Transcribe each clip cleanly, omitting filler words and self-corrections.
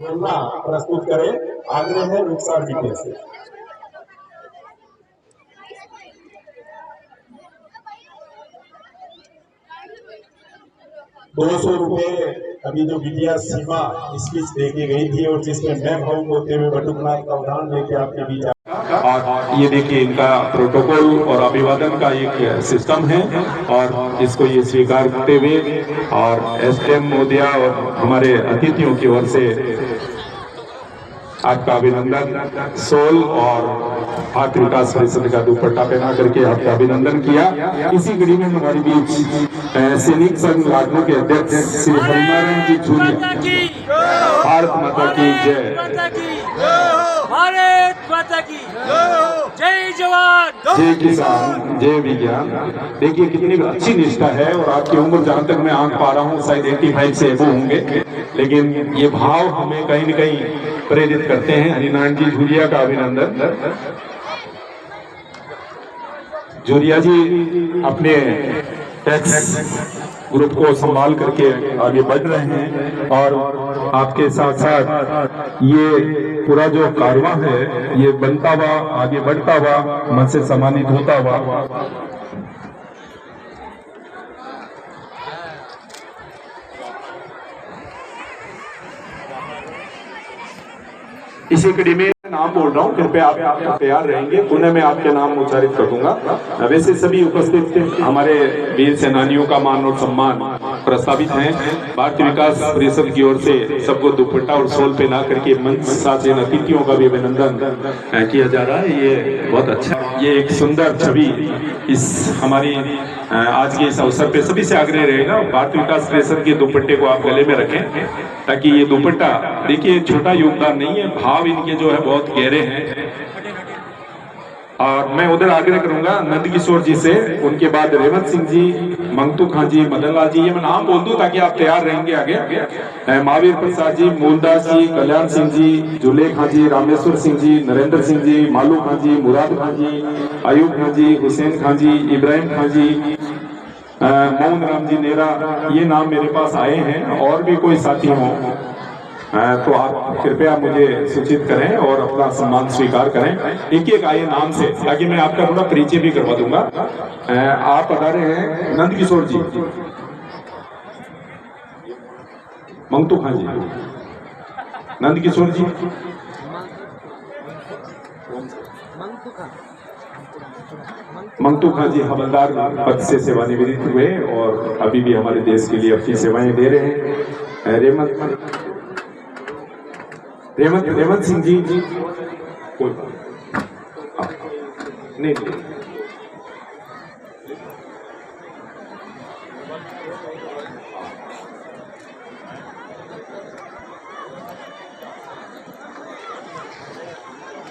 बोलना प्रस्तुत करें। आग्रह है रुखसार जी से। 200 रुपए अभी जो विद्या सीमा स्पीच देके गई थी और जिसमें मैं भावुक होते हुए बटुकनाथ का उदाहरण लेके आपके बीच और ये देखिए इनका प्रोटोकॉल और अभिवादन का एक सिस्टम है और इसको ये स्वीकार करते हुए और एसडीएम महोदया और हमारे अतिथियों की ओर से आपका अभिनंदन। सोल और भारत विकास परिषद का दुपट्टा पहना करके आपका अभिनंदन किया। इसी कड़ी में हमारे बीच सैनिक संघ लाडनू के अध्यक्ष श्री हरिनारायण जी झूरिया। भारत माता की जय। भारत माता की जय जवान जय किसान जय विज्ञान। देखिए कितनी अच्छी निष्ठा है और आपकी उम्र जहां तक मैं आंक पा रहा हूं शायद 85 से एबो होंगे, लेकिन ये भाव हमें कहीं न कहीं प्रेरित करते हैं। हरिनारायण जी झूरिया का अभिनंदन। झूरिया जी अपने टैक्स ग्रुप को संभाल करके आगे बढ़ रहे हैं और आपके साथ साथ ये पूरा जो कारवां है ये बनता हुआ आगे बढ़ता हुआ मन से सम्मानित होता हुआ इसी कड़ी में नाम बोल रहा हूँ, कृपया आप तैयार रहेंगे। पुनः मैं आपके नाम उच्चारित कर दूंगा। वैसे सभी उपस्थित हमारे वीर सेनानियों का मान और सम्मान प्रस्तावित है। भारतीय विकास परिषद की ओर से सबको दुपट्टा और शॉल पहना करके मंच साथ इन अतिथियों का भी अभिनंदन किया जा रहा है। ये बहुत अच्छा, ये एक सुंदर छवि इस हमारी आज के इस अवसर पे सभी से आग्रह रहेगा भारतीय विकास परिषद के दुपट्टे को आप गले में रखें ताकि ये दुपट्टा, देखिए छोटा योगदान नहीं है, भाव इनके जो है बहुत गहरे हैं। और मैं उधर आग्रह करूंगा नंद किशोर जी से, उनके बाद रेवंत सिंह जी, मंगतू खां जी, मदन लाल जी, ये मैं नाम बोल दूं ताकि आप तैयार रहेंगे आगे। महावीर प्रसाद जी, मूलदास जी, कल्याण सिंह जी, जुले खां जी, रामेश्वर सिंह जी, नरेंद्र सिंह जी, मालू खां जी, मुराद खां जी, अयूब खां जी, हुसैन खां जी, इब्राहिम खां जी, मोहन राम जी नेरा, ये नाम मेरे पास आए हैं। और भी कोई साथी हो तो आप कृपया मुझे सूचित करें और अपना सम्मान स्वीकार करें एक एक आए नाम से, ताकि मैं आपका थोड़ा परिचय भी करवा दूंगा। आप पधारे हैं नंद किशोर जी, मंगतू खां जी, नंद किशोर जी, मंगतू खां जी हवलदार पद से सेवानिवृत्त हुए और अभी भी हमारे देश के लिए अपनी सेवाएं दे रहे हैं। रेवंत सिंह जी, कोई नहीं,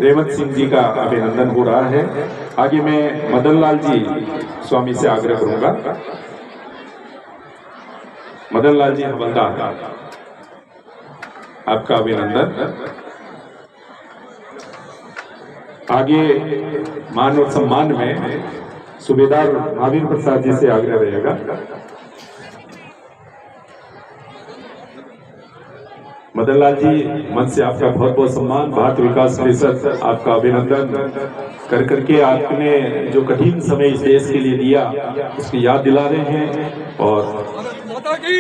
रेवंत सिंह जी का अभिनंदन हो रहा है। आगे मैं मदन लाल जी स्वामी से आग्रह करूंगा। मदन लाल जी हवलदार, आपका अभिनंदन। आगे मान और सम्मान में सूबेदार महावीर प्रसाद जी से आग्रह रहेगा। मदन लाल जी, मन से आपका बहुत बहुत सम्मान। भारत विकास परिषद आपका अभिनंदन कर करके आपने जो कठिन समय इस देश के लिए दिया उसकी याद दिला रहे हैं और माता की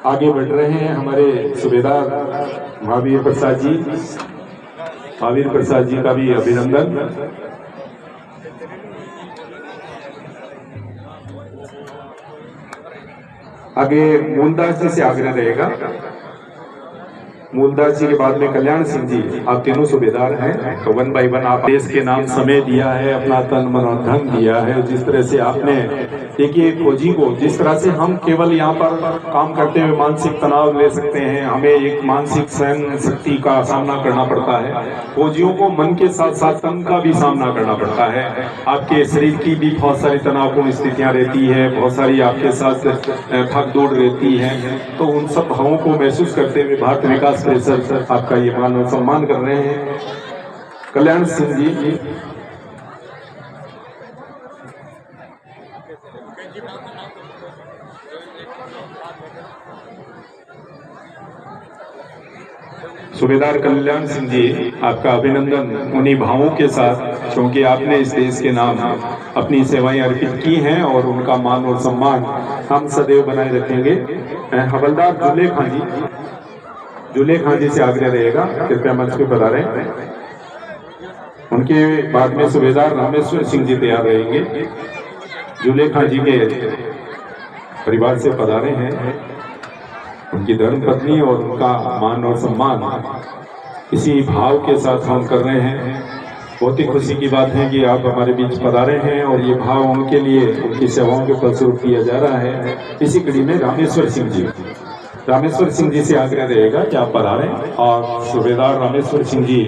आगे बढ़ रहे हैं हमारे सूबेदार महावीर प्रसाद जी। महावीर प्रसाद जी का भी अभिनंदन। आगे मूलदास जी से आग्रह रहेगा। मूलदास जी के बाद में कल्याण सिंह जी, आप तीनों सूबेदार हैं तो 1 बाय 1 आप देश के नाम समय दिया है, अपना तन मन और धन दिया है। जिस तरह से आपने देखिए फौजी को, जिस तरह से हम केवल यहाँ पर काम करते हुए मानसिक तनाव ले सकते हैं, हमें एक मानसिक सहन शक्ति का सामना करना पड़ता है, फौजियों को मन के साथ साथ तन का भी सामना करना पड़ता है। आपके शरीर की भी बहुत सारी तनावपूर्ण स्थितियां रहती है, बहुत सारी आपके साथ भाग दौड़ रहती है। तो उन सब भावों को महसूस करते हुए भारत विकास परिषद आपका ये मान और सम्मान कर रहे हैं। कल्याण सिंह जी, सूबेदार कल्याण सिंह जी, आपका अभिनंदन उन्हीं भावों के साथ, क्योंकि आपने इस देश के नाम अपनी सेवाएं अर्पित की हैं और उनका मान और सम्मान हम सदैव बनाए रखेंगे। हवलदार जुले खां जी से आग्रह रहेगा, कृपया मंच पे पधारें। उनके बाद में सूबेदार रामेश्वर सिंह जी तैयार रहेंगे। जुले खां जी के परिवार से पधारे हैं, उनकी धर्म पत्नी और उनका मान और सम्मान इसी भाव के साथ हम कर रहे हैं। बहुत ही खुशी की बात है कि आप हमारे बीच पधारे हैं और ये भाव उनके लिए, उनकी सेवाओं के फलस्वरूप किया जा रहा है। इसी कड़ी में रामेश्वर सिंह जी से आग्रह रहेगा कि आप पधारें। और सूबेदार रामेश्वर सिंह जी,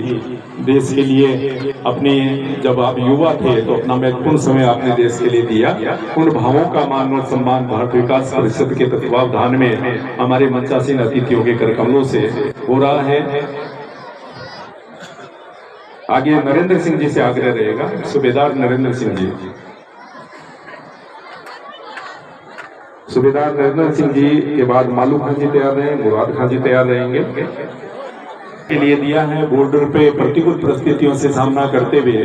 देश के लिए अपनी, जब आप युवा थे तो अपना महत्वपूर्ण समय आपने देश के लिए दिया। उन भावों का मान और सम्मान भारत विकास परिषद के तत्वावधान में हमारे मंचासीन अतिथियों के करकमलों से हो रहा है। आगे नरेंद्र सिंह जी से आग्रह रहेगा, सूबेदार नरेंद्र सिंह जी। सूबेदार नरेंद्र सिंह जी के बाद मालू खान जी तैयार रहे, मुराद खान जी तैयार रहेंगे। के लिए दिया है, बॉर्डर पे प्रतिकूल परिस्थितियों से सामना करते हुए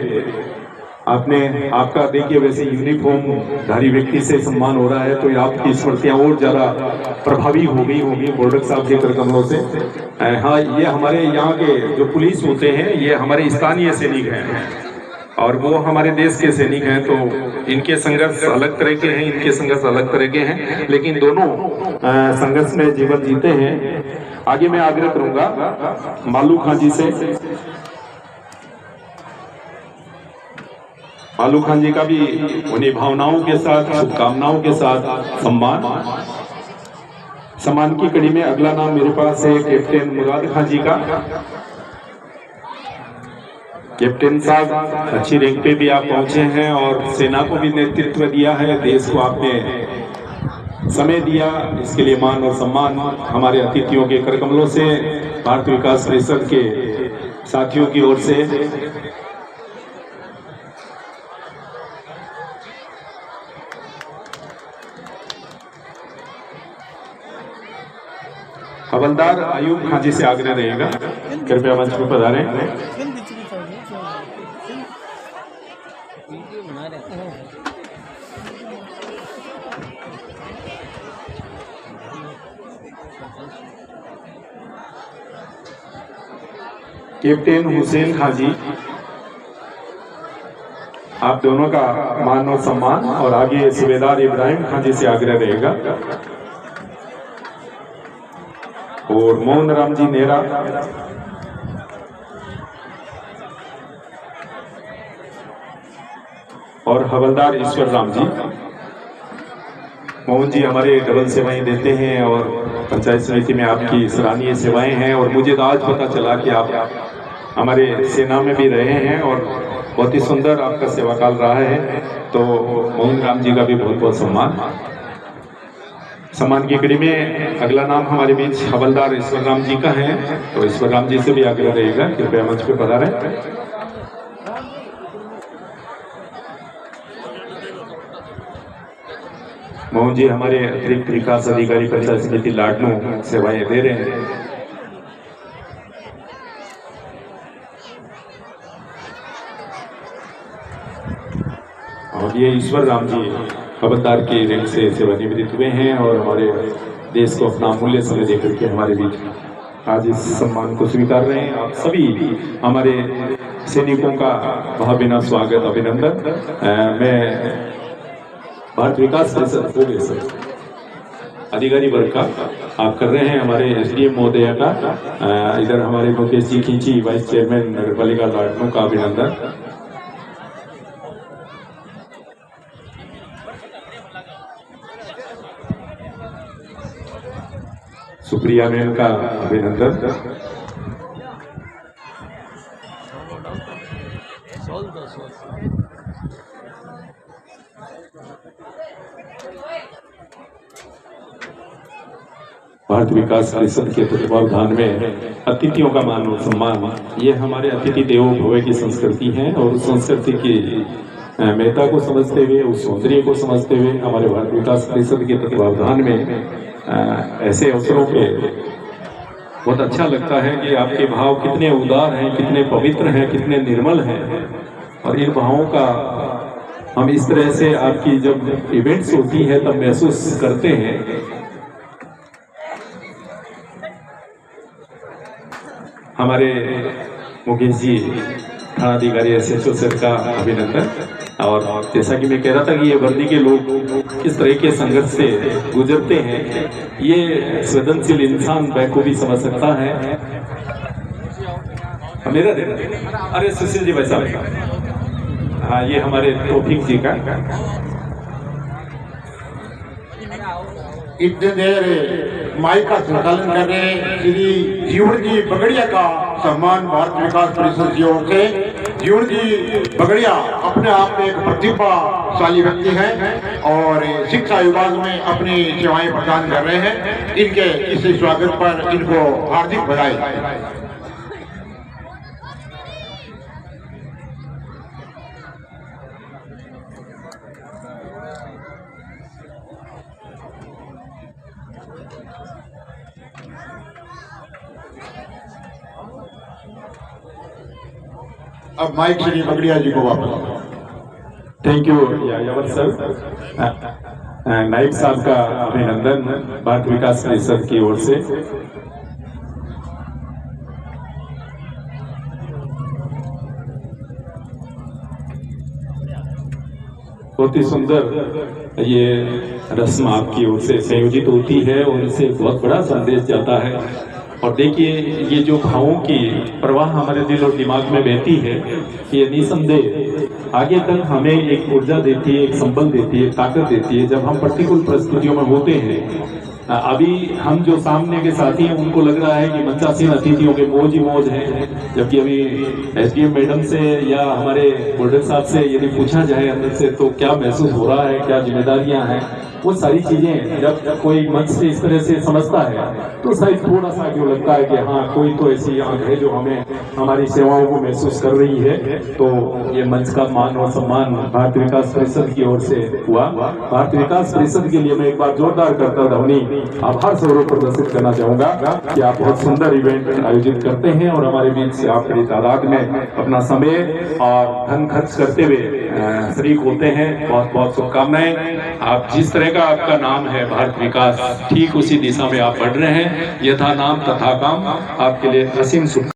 आपका देखिए, वैसे यूनिफॉर्म धारी व्यक्ति से सम्मान हो रहा है तो आपकी स्मृतियां और ज्यादा प्रभावी हो गई होगी बॉर्डर साहब के करकमलों से। हाँ, ये हमारे यहाँ के जो पुलिस होते हैं, ये हमारे स्थानीय सैनिक हैं और वो हमारे देश के सैनिक हैं, तो इनके संघर्ष अलग तरह के हैं, इनके संघर्ष अलग तरह के हैं, लेकिन दोनों संघर्ष में जीवन जीते हैं। आगे मैं आग्रह करूंगा मालू खान जी से। मालू खान जी का भी उन्हीं भावनाओं के साथ, शुभकामनाओं के साथ सम्मान की कड़ी में अगला नाम मेरे पास है कैप्टन मुराद खान जी का। कैप्टन साहब, अच्छी रैंक पे भी आप पहुंचे हैं और सेना को भी नेतृत्व दिया है, देश को आपने समय दिया, इसके लिए मान और सम्मान हमारे अतिथियों के करकमलों से, भारत विकास परिषद के साथियों की ओर से। हवलदार आयुब खान जी से आग्रह रहेगा, कृपया मंच पर पधारें। कैप्टन हुसैन खान जी, आप दोनों का मान और सम्मान। और आगे सूबेदार इब्राहिम खान जी से आग्रह रहेगा और मोहन राम जी नेहरा। और हवलदार ईश्वर राम जी। मोहन जी हमारे डबल सेवाएं देते हैं और पंचायत समिति में आपकी सराहनीय सेवाएं हैं, और मुझे तो आज पता चला कि आप हमारे सेना में भी रहे हैं और बहुत ही सुंदर आपका सेवा काल रहा है। तो मोहन राम जी का भी बहुत बहुत सम्मान की कड़ी में अगला नाम हमारे बीच हवलदार ईश्वर राम जी का है, तो ईश्वर राम जी से भी आग्रह रहेगा, कृपया मंच पे पधारें। मोहन जी हमारे अतिरिक्त विकास अधिकारी पंचायत समिति लाडनू सेवाएं दे रहे हैं। और ये ईश्वर राम जी हवलदार की रैंक से सेवानिवृत्त हुए हैं और हमारे देश को अपना अमूल्य समय देकर के हमारे बीच आज इस सम्मान को स्वीकार रहे हैं। आप सभी हमारे सैनिकों का भावभीना स्वागत, अभिनंदन। मैं भारत विकास परिषद अधिकारी वर्ग का आप कर रहे हैं, हमारे एसडीएम महोदय का, इधर हमारे मुकेश जी खींची वाइस चेयरमैन नगर पालिका लाडनू का अभिनंदन। सुप्रिया मैम का अभिनंदन। भारत विकास परिषद के तत्वावधान में अतिथियों का मान और सम्मान, ये हमारे अतिथि देवो भव की संस्कृति है और उस संस्कृति की महत्ता को समझते हुए, उस सौंदर्य को समझते हुए हमारे भारत विकास परिषद के तत्वावधान में ऐसे अवसरों पे बहुत अच्छा लगता है कि आपके भाव कितने उदार हैं, कितने पवित्र हैं, कितने निर्मल हैं। और इन भावों का हम इस तरह से आपकी जब इवेंट्स होती है तब महसूस करते हैं। हमारे मुकेश जी थानाधिकारी SHO सर का अभिनंदन। और जैसा कि मैं कह रहा था कि ये वर्दी के लोग किस तरह के संघर्ष से गुजरते हैं, ये संवेदनशील इंसान बखूबी समझ सकता है। मेरा अरे सुशील जी भाई साहब, हाँ ये हमारे तौफीक जी का। इतने देर माइक का संचालन कर रहे श्री जीवन जी बगड़िया का सम्मान भारत विकास परिषद की ओर से। जीवन जी बगड़िया अपने आप में एक प्रतिभाशाली व्यक्ति हैं और शिक्षा विभाग में अपनी सेवाएं प्रदान कर रहे हैं। इनके इस स्वागत पर इनको हार्दिक बधाई। अब माइक श्री बगड़िया जी को वापस। Thank you Yawar sir. नाइब साहब का अभिनंदन भारत विकास परिषद की ओर से। बहुत ही सुंदर ये रस्म आपकी ओर से संयोजित होती है और इससे बहुत बड़ा संदेश जाता है। और देखिए ये जो भावों की प्रवाह हमारे दिल और दिमाग में बहती है, ये निसंदेह आगे तक हमें एक ऊर्जा देती है, एक संबल देती है, ताकत देती है। जब हम प्रतिकूल परिस्थितियों में होते हैं, अभी हम जो सामने के साथी हैं उनको लग रहा है कि मंचासीन अतिथियों के मौज ही मौज है, जबकि अभी SDM मैडम से या हमारे बोर्डर साहब से यदि पूछा जाए अंदर से तो क्या महसूस हो रहा है, क्या जिम्मेदारियां हैं, वो सारी चीजें जब कोई मंच से इस तरह से समझता है तो शायद थोड़ा सा क्यों लगता है कि हाँ कोई तो ऐसी आंख है जो हमें हमारी सेवाओं को महसूस कर रही है। तो ये मंच का मान और सम्मान भारत विकास परिषद की ओर से हुआ। भारत विकास परिषद के लिए मैं एक बार जोरदार करता ध्वनि आभार स्वरूप प्रदर्शित करना चाहूंगा कि आप बहुत सुंदर इवेंट आयोजित करते हैं और हमारे बीच से आप बड़ी तादाद में अपना समय और धन खर्च करते हुए शरीक होते हैं। बहुत बहुत शुभकामनाएं। आप जिस तरह का आपका नाम है भारत विकास, ठीक उसी दिशा में आप बढ़ रहे हैं। यथा नाम तथा काम। आपके लिए असीम शुभ